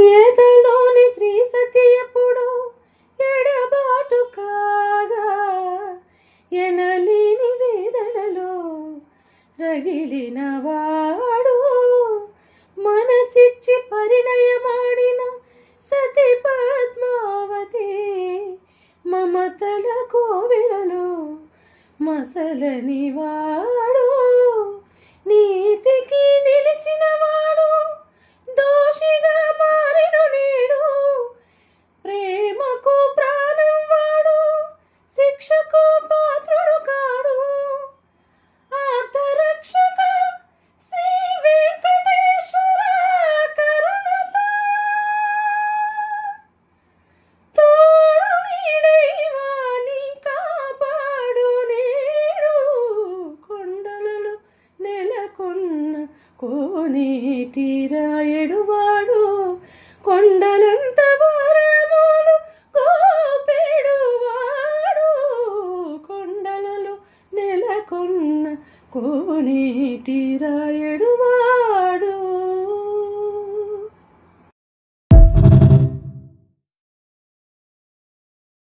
ఏదలోని శ్రీ సతి ఎప్పుడు ఎడబాటు కాగా ఎనలేని వేదనలో రగిలిన వాడు మనసిచ్చి పరిణయమాడిన సతి పద్మావతి మమతల కోవెలలో మసలని వాడు నీతికి నిలిచిన వాడు దోషిగా మారిను నేడు ప్రేమకు ప్రాణం వాడు శిక్షకు పాత్రుడు కాడు ఆత్మరక్షక శ్రీ వెంకటేశ్వర కరుణతో తోడు నీడైవాని కాపాడు నేడు కొండలలో నెలకొన్న కోనేటి రాయడువాడు కొండలంత వారములు కోపెడువాడు కొండలలో నెలకొన్న కోనేటి రాయడువాడు.